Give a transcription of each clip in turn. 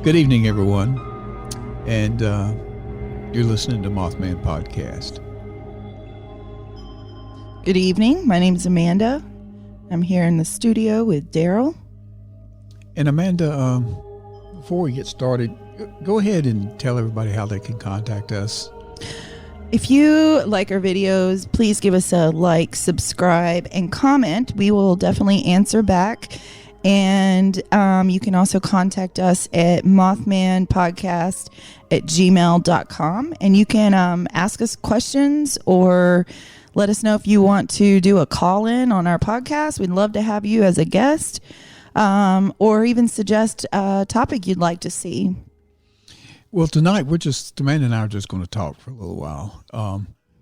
Good evening, everyone, and you're listening to Mothman Podcast. Good evening. My name is Amanda. I'm here in the studio with Darrell. And Amanda, before we get started, go ahead and tell everybody how they can contact us. If you like our videos, please give us a like, subscribe, and comment. We will definitely answer back. And you can also contact us at mothmanpodcast@gmail.com. And you can ask us questions or let us know if you want to do a call-in on our podcast. We'd love to have you as a guest, or even suggest a topic you'd like to see. Well, tonight, Amanda and I are just going to talk for a little while.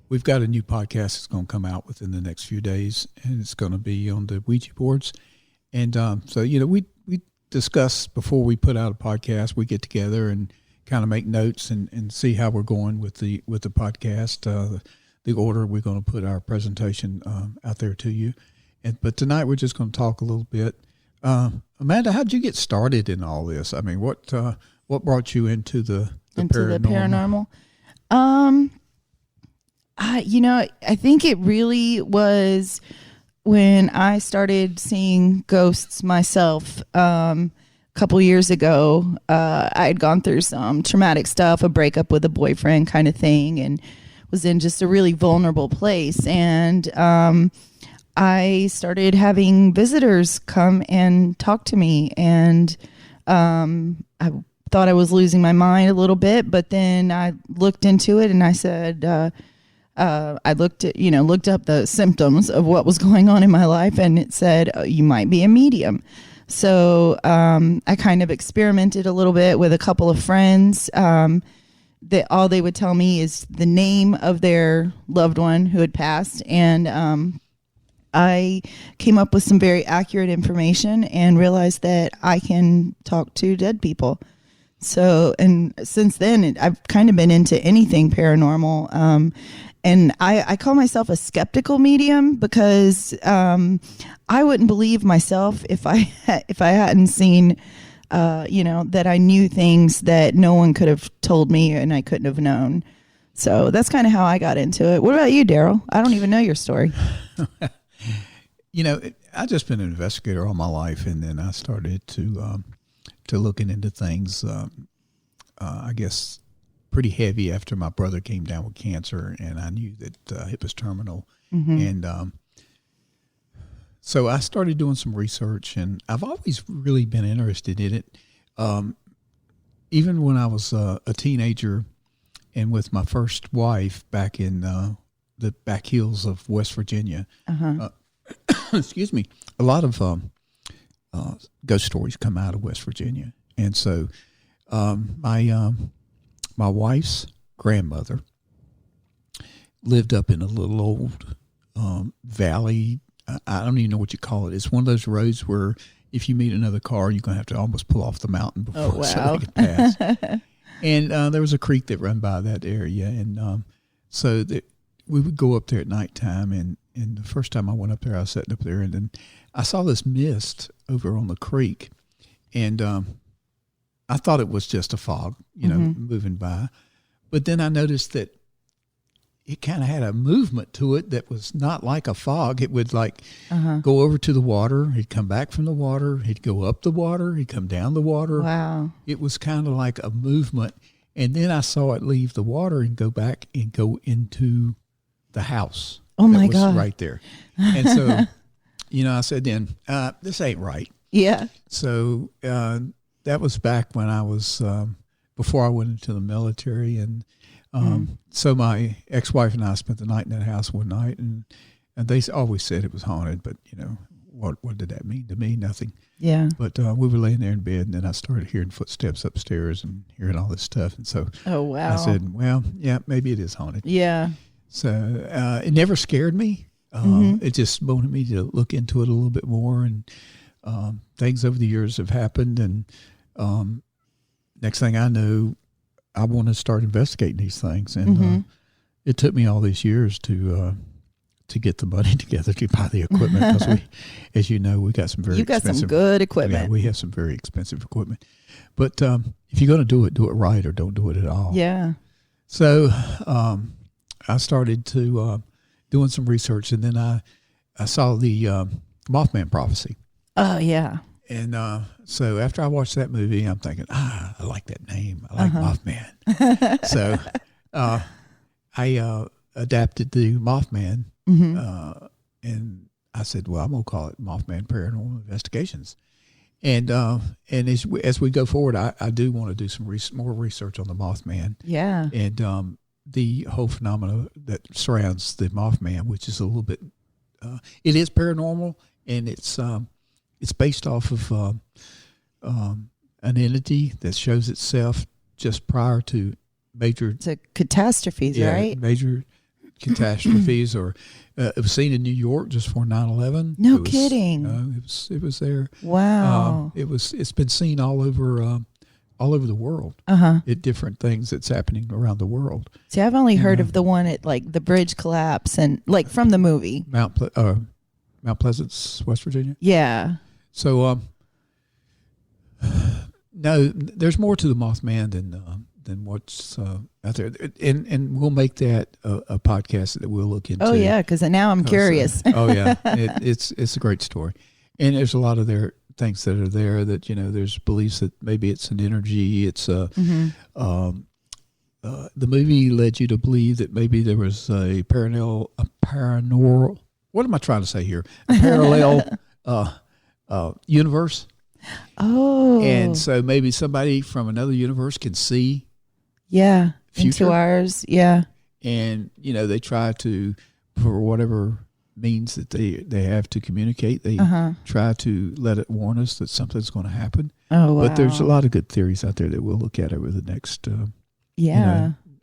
We've got a new podcast that's going to come out within the next few days, and it's going to be on the Ouija boards. And so, we discuss before we put out a podcast. We get together and kind of make notes and see how we're going with the podcast, the order we're going to put our presentation out there to you. But tonight we're just going to talk a little bit. Amanda, how'd you get started in all this? I mean, what brought you into the paranormal? I think it really was when I started seeing ghosts myself. A couple years ago, I had gone through some traumatic stuff, a breakup with a boyfriend kind of thing, and was in just a really vulnerable place. And I started having visitors come and talk to me, and I thought I was losing my mind a little bit, but then I looked into it and I said, I looked up the symptoms of what was going on in my life, and it said, you might be a medium. So I kind of experimented a little bit with a couple of friends. That all they would tell me is the name of their loved one who had passed, and I came up with some very accurate information and realized that I can talk to dead people. So, and since then, I've kind of been into anything paranormal. And I call myself a skeptical medium because I wouldn't believe myself if I hadn't seen, that I knew things that no one could have told me and I couldn't have known. So that's kind of how I got into it. What about you, Darrell? I don't even know your story. I've just been an investigator all my life, and then I started to looking into things, I guess, pretty heavy after my brother came down with cancer, and I knew that it was terminal. Mm-hmm. And so I started doing some research, and I've always really been interested in it. Even when I was a teenager and with my first wife back in the back hills of West Virginia, excuse me, a lot of ghost stories come out of West Virginia. And so my wife's grandmother lived up in a little old valley. I don't even know what you call it. It's one of those roads where if you meet another car, you're going to have to almost pull off the mountain before somebody can pass. And there was a creek that ran by that area. And so we would go up there at nighttime. And the first time I went up there, I was sitting up there, and then I saw this mist over on the creek. And I thought it was just a fog, moving by. But then I noticed that it kind of had a movement to it that was not like a fog. It would go over to the water. He'd come back from the water. He'd go up the water. He'd come down the water. Wow. It was kind of like a movement. And then I saw it leave the water and go back and go into the house. Oh, my God. Right there. And so, I said then, this ain't right. Yeah. So that was back when I was, before I went into the military. And so my ex-wife and I spent the night in that house one night, and they always said it was haunted, but what did that mean to me? Nothing. Yeah. But we were laying there in bed, and then I started hearing footsteps upstairs and hearing all this stuff. And so I said, well, yeah, maybe it is haunted. Yeah. So it never scared me. It just wanted me to look into it a little bit more, and things over the years have happened, and next thing I know, I want to start investigating these things. And it took me all these years to to get the money together to buy the equipment because we, as you know, we got some very expensive, some good equipment. Yeah, we have some very expensive equipment. But if you're going to do it right or don't do it at all. Yeah. So I started to doing some research, and then I saw the Mothman prophecy. Oh, yeah. And so after I watched that movie, I'm thinking, I like that name. I like Mothman. So I adapted the Mothman, and I said, well, I'm going to call it Mothman Paranormal Investigations. And as we go forward, I do want to do some more research on the Mothman. Yeah. And the whole phenomena that surrounds the Mothman, which is a little bit, it is paranormal, and it's based off of an entity that shows itself just prior to major catastrophes, right? Major catastrophes, or it was seen in New York just for 9/11. No kidding. It was there. Wow. It's been seen all over the world. At different things that's happening around the world. See, I've only heard of the one at like the bridge collapse and like from the movie Mount Pleasant, West Virginia. Yeah. So no, there's more to the Mothman than what's out there, and we'll make that a podcast that we'll look into. Oh yeah, because now I'm curious. Oh yeah, it's a great story, and there's a lot of things that are there that there's beliefs that maybe it's an energy. It's the movie led you to believe that maybe there was a paranormal. What am I trying to say here? A parallel universe. Oh, and so maybe somebody from another universe can see. Yeah, future. Into ours. Yeah, and they try to, for whatever means that they have to communicate, they try to let it warn us that something's going to happen. Oh, wow. But there's a lot of good theories out there that we'll look at over the next.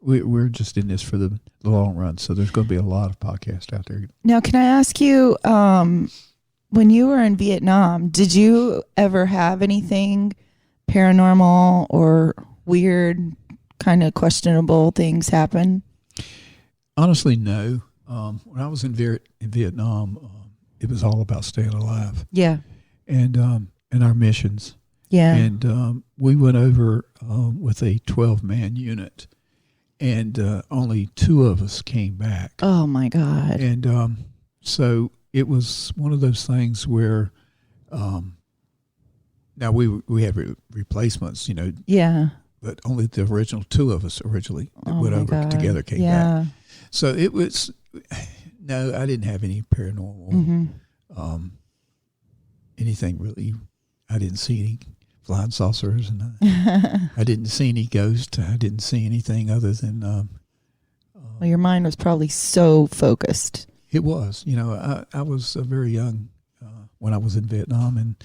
We're just in this for the long run, so there's going to be a lot of podcasts out there. Now, can I ask you, when you were in Vietnam, did you ever have anything paranormal or weird, kind of questionable things happen? Honestly, no. When I was in Vietnam, it was all about staying alive. Yeah. And our missions. Yeah. And we went over with a 12-man unit, and only 2 of us came back. Oh, my God. And so it was one of those things where now we had replacements, Yeah. but only the original 2 of us originally that went over together came back. So it was, no, I didn't have any paranormal, anything really. I didn't see any flying saucers, and I didn't see any ghosts. I didn't see anything other than. Well, your mind was probably so focused. It was, I was very young when I was in Vietnam, and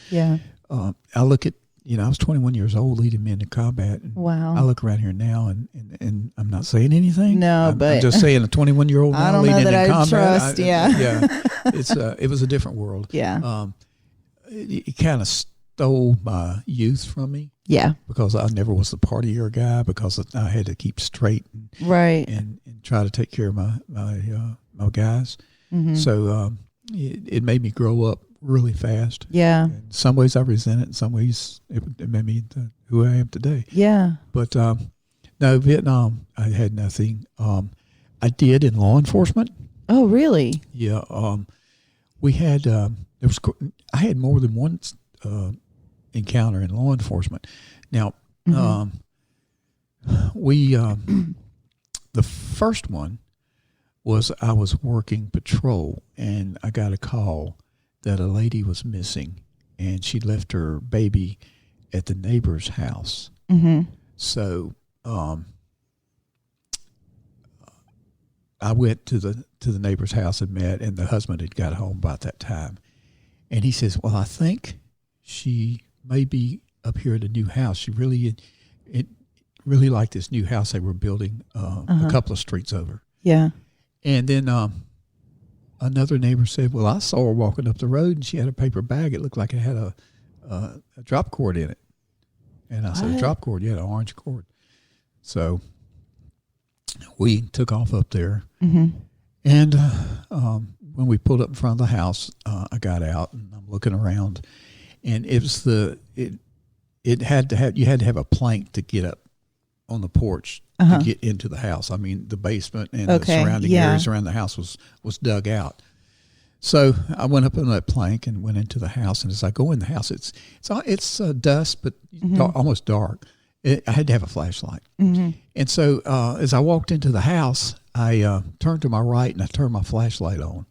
I look at, I was 21 years old leading men into combat. And wow. I look around here now, and I'm not saying anything. No, I'm just saying a 21-year-old I now don't leading know that into I combat. trust. Yeah. It was a different world. Yeah. It kind of stole my youth from me. Yeah. Because I never was the partier guy, because I had to keep straight and try to take care of my guys. Mm-hmm. So it made me grow up really fast. Yeah. In some ways I resent it. In some ways it made me who I am today. Yeah. But no, Vietnam, I had nothing. I did in law enforcement. Oh, really? Yeah. We had I had more than one encounter in law enforcement. Now, we the first one was I was working patrol, and I got a call that a lady was missing, and she left her baby at the neighbor's house. Mm-hmm. So I went to the neighbor's house and met, and the husband had got home about that time. And he says, well, I think she may be up here at a new house. She really liked this new house they were building a couple of streets over. Yeah. And then another neighbor said, well, I saw her walking up the road, and she had a paper bag. It looked like it had a drop cord in it. And I said, a drop cord? Yeah, an orange cord. So we took off up there, And when we pulled up in front of the house, I got out and I'm looking around, and it was you had to have a plank to get up on the porch to get into the house. I mean, the basement and the surrounding areas around the house was dug out. So I went up on that plank and went into the house. And as I go in the house, it's dusk, but almost dark. I had to have a flashlight. Mm-hmm. And so as I walked into the house, I turned to my right and I turned my flashlight on.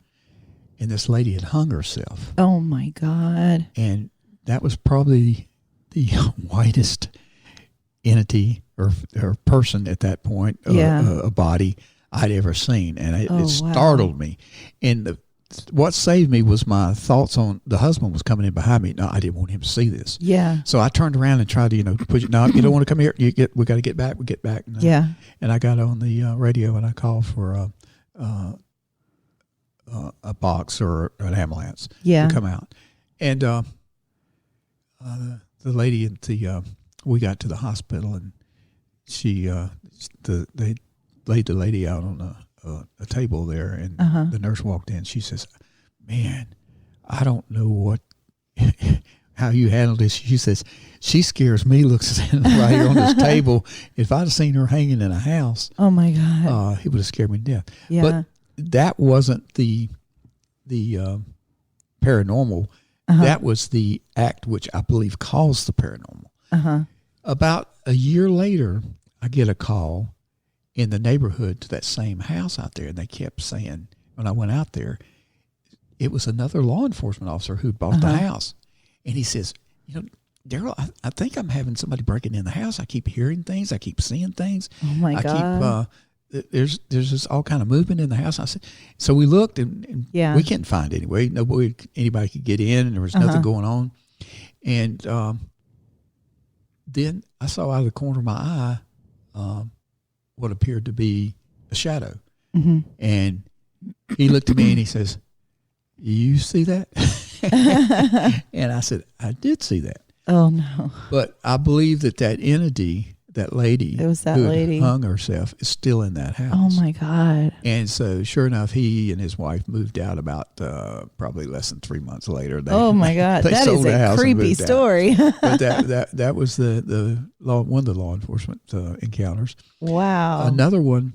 And this lady had hung herself. Oh, my God. And that was probably the whitest entity or person at that point, a body I'd ever seen. And it startled me. And what saved me was my thoughts on the husband was coming in behind me. No, I didn't want him to see this. Yeah. So I turned around and tried to, push it. No, you don't want to come here. We got to get back. We get back. And, and I got on the radio and I called for a box or an ambulance to come out. And the lady at we got to the hospital and they laid the lady out on a table there, and the nurse walked in. She says, "Man, I don't know how you handle this." She says, "She scares me. Looks right here on this table. If I'd have seen her hanging in a house, oh my God, it would have scared me to death." Yeah. But that wasn't the paranormal. That was the act which I believe caused the paranormal. About a year later, I get a call in the neighborhood to that same house out there, and they kept saying, when I went out there, it was another law enforcement officer who bought the house. And he says, Darrell, I think I'm having somebody breaking in the house. I keep hearing things. I keep seeing things. Oh, my God. There's just all kind of movement in the house. I said, so we looked, and we couldn't find anybody. Anybody could get in, and there was nothing going on. And then I saw out of the corner of my eye what appeared to be a shadow. And he looked at me and he says, "You see that?" And I said, "I did see that." Oh, no. But I believe that entity, that lady, it was that who lady hung herself, is still in that house. Oh, my God. And so sure enough, he and his wife moved out about probably less than 3 months later. Oh, my God. That is a creepy story. But that was the one of the law enforcement encounters. Wow. Another one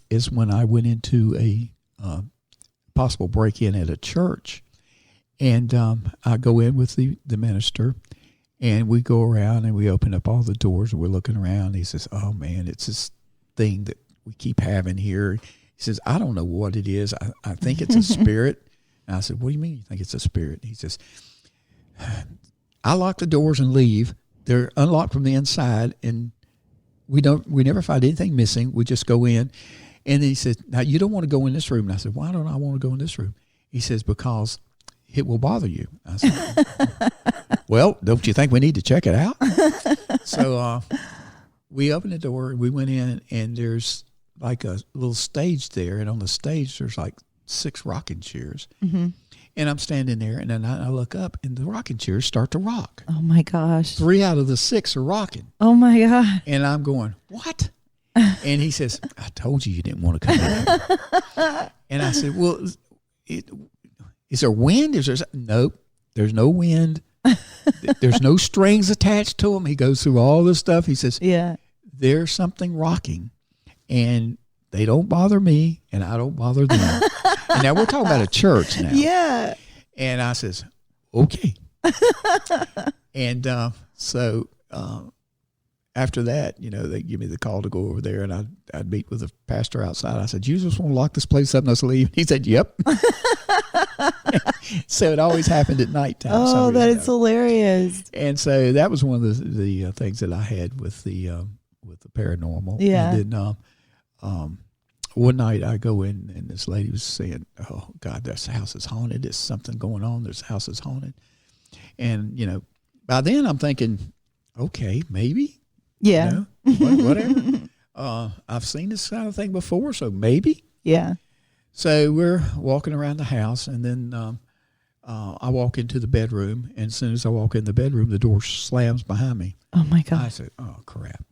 is when I went into a possible break-in at a church. And I go in with the minister, and we go around and we open up all the doors and we're looking around. And he says, "Oh, man, it's this thing that we keep having here." He says, "I don't know what it is. I think it's a spirit." And I said, "What do you mean you think it's a spirit?" And he says, "I lock the doors and leave. They're unlocked from the inside, and we never find anything missing. We just go in." And then he said, "Now, you don't want to go in this room." And I said, "Why don't I want to go in this room?" He says, "Because it will bother you." I said, "Well, don't you think we need to check it out?" So we opened the door and we went in, and there's like a little stage there. And on the stage, there's like 6 rocking chairs. And I'm standing there, and then I look up, and the rocking chairs start to rock. Oh, my gosh. 3 out of the 6 are rocking. Oh, my God. And I'm going, "What?" And he says, "I told you didn't want to come in." And I said, "Well, is there wind? Nope, there's no wind. There's no strings attached to them." He goes through all this stuff. He says, "There's something rocking, and they don't bother me, and I don't bother them." And now we're talking about a church now. Yeah. And I says, "Okay." And so after that, they give me the call to go over there, and I'd meet with the pastor outside. I said, "You just want to lock this place up and us leave?" He said, "Yep." So it always happened at nighttime. Oh, that is hilarious. And so that was one of the things that I had with the paranormal. Yeah. And then one night I go in, and this lady was saying, "Oh God, this house is haunted. There's something going on. This house is haunted." And by then I'm thinking, okay, maybe. Yeah. Whatever. I've seen this kind of thing before, so maybe. Yeah. So we're walking around the house, and then I walk into the bedroom, and as soon as I walk in the bedroom, the door slams behind me. Oh, my God. I said, "Oh, crap."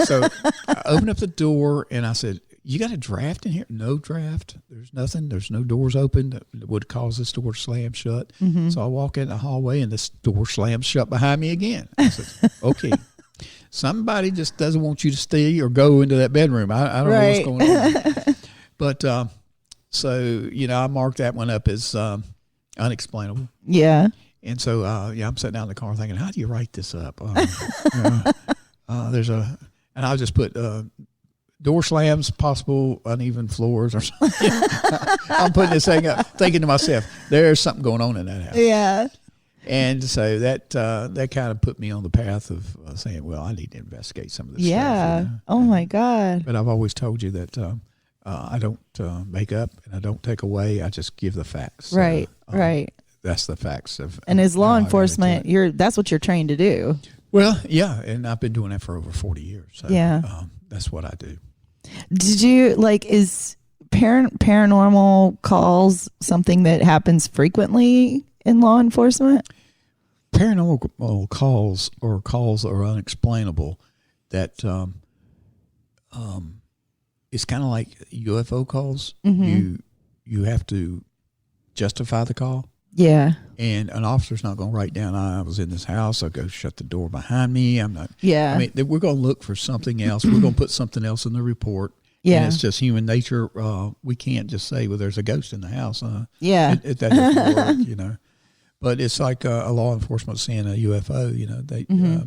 So I opened up the door, and I said, you got a draft in here? No draft. There's nothing. There's no doors open that would cause this door to slam shut. Mm-hmm. So I walk in the hallway and this door slams shut behind me again. I said, okay, somebody just doesn't want you to stay or go into that bedroom. I don't know what's going on. But so, I marked that one up as unexplainable. Yeah. And so, I'm sitting down in the car thinking, how do you write this up? And I'll just put door slams, possible uneven floors or something. I'm putting this thing up, thinking to myself, there's something going on in that house. Yeah. And so that kind of put me on the path of saying, well, I need to investigate some of this yeah. stuff. Oh, my God. But I've always told you that I don't make up and I don't take away. I just give the facts. Right, right. That's the facts of. And as law enforcement, that's what you're trained to do. Well, yeah, and I've been doing that for over 40 years. So, yeah, that's what I do. Did you is paranormal calls something that happens frequently in law enforcement? Paranormal calls are unexplainable. That it's kind of like UFO calls. Mm-hmm. You have to justify the call. Yeah. And an officer's not going to write down, I was in this house, I'll go shut the door behind me. I'm not. Yeah. I mean, we're going to look for something else. We're going to put something else in the report. Yeah. And it's just human nature. We can't just say, well, there's a ghost in the house. Yeah. That doesn't work, But it's like a law enforcement seeing a UFO, they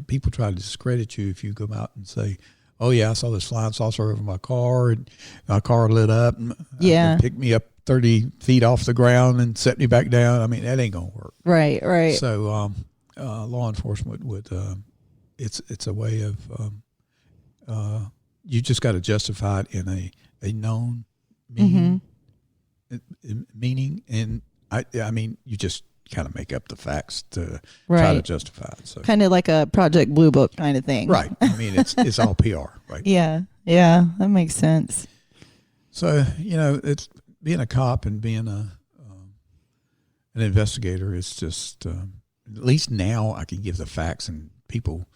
people try to discredit you if you come out and say, oh, yeah, I saw this flying saucer over my car and my car lit up. And picked me up 30 feet off the ground and set me back down. I mean, that ain't going to work. Right, right. So law enforcement would, it's a way of, you just got to justify it in a known meaning. And I mean, you just kind of make up the facts to try to justify it. So kind of like a Project Blue Book kind of thing. Right. I mean, it's all PR, right? Yeah. Yeah. That makes sense. So, it's being a cop and being an investigator is just, at least now I can give the facts, and people,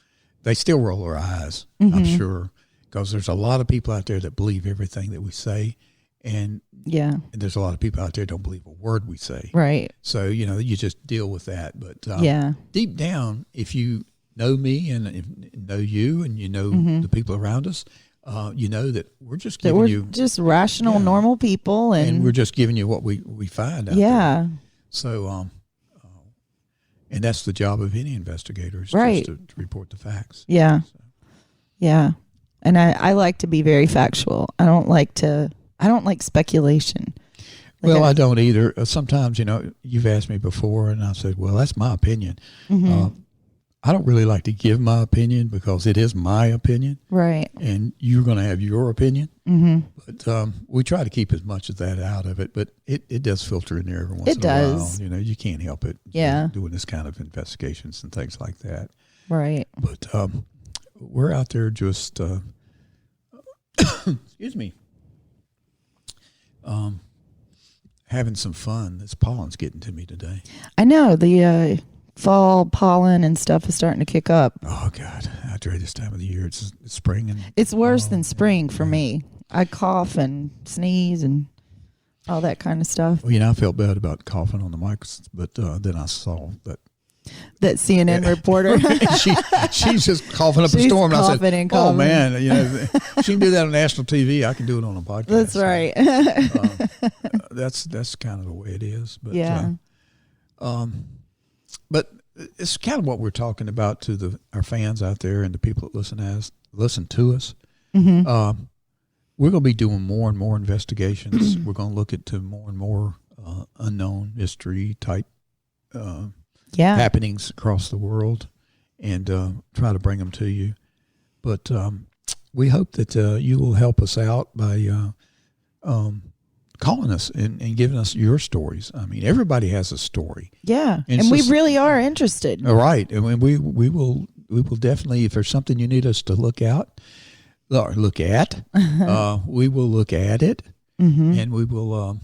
they still roll their eyes, I'm sure, because there's a lot of people out there that believe everything that we say. And there's a lot of people out there that don't believe a word we say. Right. So, you just deal with that. But deep down, if you know me and know you and the people around us, you know that we're just giving you just rational, normal people, and we're just giving you what we find out there. So, and that's the job of any investigator, is just to report the facts. Yeah. So. Yeah. And I like to be very factual. I don't like speculation. Well, I don't either. Sometimes, you've asked me before and I said, well, that's my opinion. I don't really like to give my opinion because it is my opinion. Right. And you're going to have your opinion. But we try to keep as much of that out of it. But it does filter in there every once in a while. You can't help it. Yeah. Doing this kind of investigations and things like that. Right. But we're out there just, excuse me, having some fun. This pollen's getting to me today. I know. The fall pollen and stuff is starting to kick up. Oh, God. I dread this time of the year. It's spring. And it's worse than spring for me. I cough and sneeze and all that kind of stuff. Well, I felt bad about coughing on the mic, but then I saw that CNN reporter. she's just coughing up a storm. And I said, oh, man, she can do that on national TV. I can do it on a podcast. That's right. That's kind of the way it is. But, but it's kind of what we're talking about to our fans out there and the people that listen to us. We're going to be doing more and more investigations. We're going to look into more and more unknown mystery type happenings across the world and try to bring them to you. But we hope that you will help us out by calling us and giving us your stories. I mean, everybody has a story. Yeah, and we really are interested. Right, and we will definitely, if there's something you need us to look at, we will look at it, and we will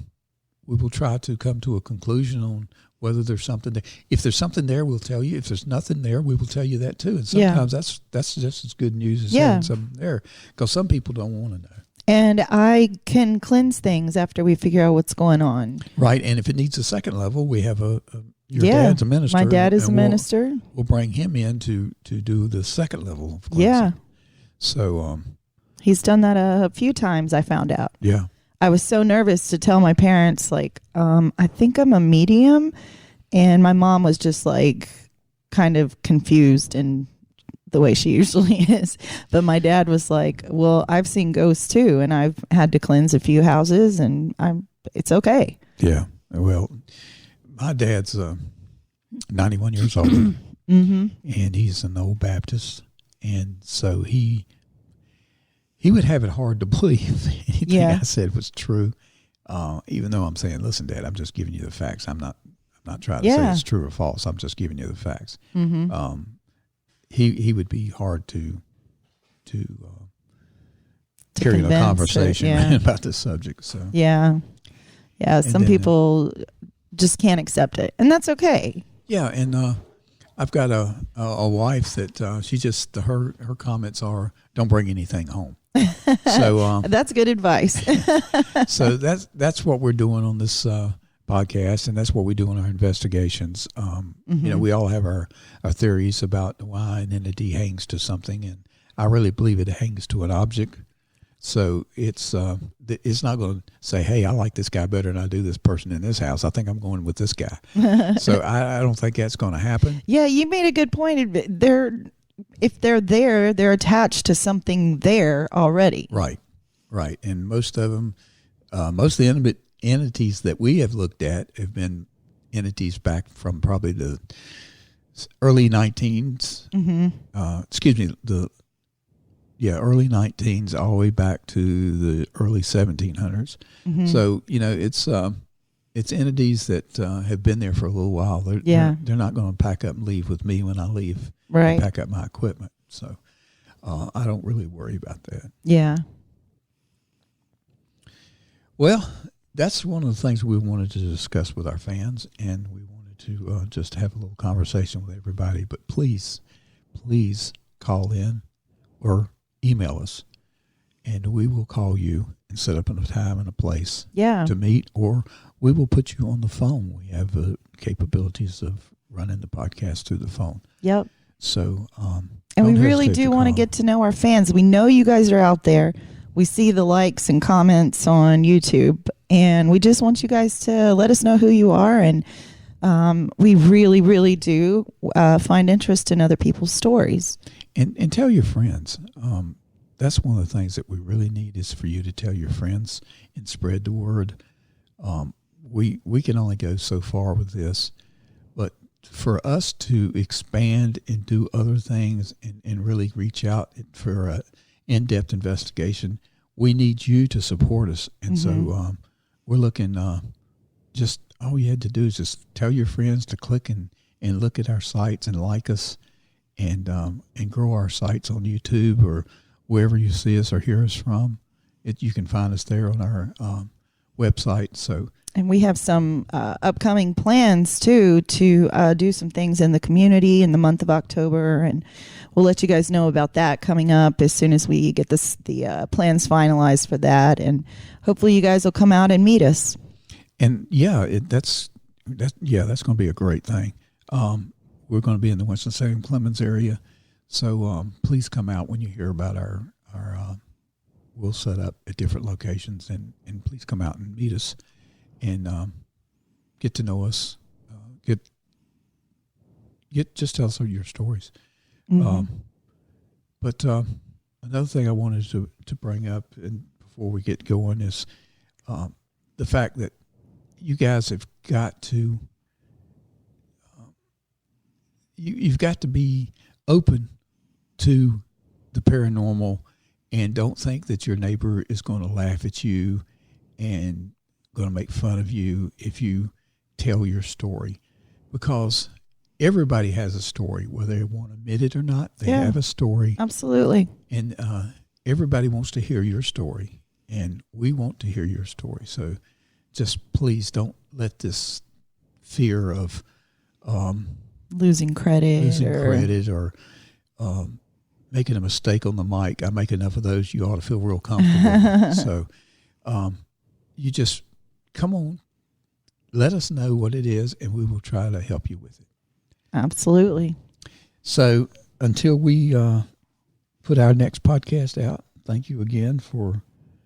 try to come to a conclusion on whether there's something there. If there's something there, we'll tell you. If there's nothing there, we will tell you that too. And sometimes that's just as good news as having something there, because some people don't want to know. And I can cleanse things after we figure out what's going on. Right. And if it needs a second level, we have your dad's a minister. My dad is a minister. We'll bring him in to do the second level of cleansing. Yeah. So he's done that a few times, I found out. Yeah. I was so nervous to tell my parents, like, I think I'm a medium. And my mom was just like kind of confused and the way she usually is. But my dad was like, well, I've seen ghosts too, and I've had to cleanse a few houses, and it's okay. Yeah. Well, my dad's 91 years old, mm-hmm. and he's an old Baptist, and so he would have it hard to believe anything I said was true, even though I'm saying, listen, Dad, I'm just giving you the facts. I'm not trying to say it's true or false. I'm just giving you the facts. Mm-hmm. He would be hard to carry a conversation about this subject. So some people just can't accept it, and that's okay. Yeah, and I've got a wife that she just her comments are, don't bring anything home. So that's good advice. So that's what we're doing on this podcast, and that's what we do in our investigations. You know, we all have our theories about why an entity hangs to something, and I really believe it hangs to an object. So it's not going to say, hey, I like this guy better than I do this person in this house. I think I'm going with this guy. So I don't think that's going to happen. Yeah, you made a good point. If they're there, they're attached to something there already. Right. And most of them, most of the entities that we have looked at have been entities back from probably the early 19s. Early 19s all the way back to the early 1700s. So, you know, it's entities that have been there for a little while. They're not going to pack up and leave with me when I leave. Right. And pack up my equipment. So I don't really worry about that. Yeah. Well, that's one of the things we wanted to discuss with our fans, and we wanted to just have a little conversation with everybody. But please call in or email us, and we will call you and set up a time and a place to meet, or we will put you on the phone. We have the capabilities of running the podcast through the phone. Yep. So, and we really do want to get to know our fans. We know you guys are out there. We see the likes and comments on YouTube, and we just want you guys to let us know who you are. And we really, really do find interest in other people's stories. And tell your friends. That's one of the things that we really need is for you to tell your friends and spread the word. We can only go so far with this, but for us to expand and do other things and really reach out for an in-depth investigation, we need you to support us. And so we're looking, just all you had to do is just tell your friends to click and look at our sites and like us and grow our sites on YouTube or wherever you see us or hear us from. You can find us there on our website. So. And we have some upcoming plans, too, to do some things in the community in the month of October. And we'll let you guys know about that coming up as soon as we get the plans finalized for that. And hopefully you guys will come out and meet us. And, that's going to be a great thing. We're going to be in the Winston-Salem Clemens area. So please come out when you hear about our we'll set up at different locations. And please come out and meet us. And get to know us. Just tell us your stories. But another thing I wanted to bring up, and before we get going, is the fact that you guys have got to you've got to be open to the paranormal, and don't think that your neighbor is going to laugh at you and going to make fun of you if you tell your story, because everybody has a story, whether they want to admit it or not. They have a story. Absolutely. And everybody wants to hear your story, and we want to hear your story. So just please don't let this fear of losing credit or making a mistake on the mic. I make enough of those. You ought to feel real comfortable. So you just come on, let us know what it is, and we will try to help you with it. Absolutely. So until we put our next podcast out, thank you again for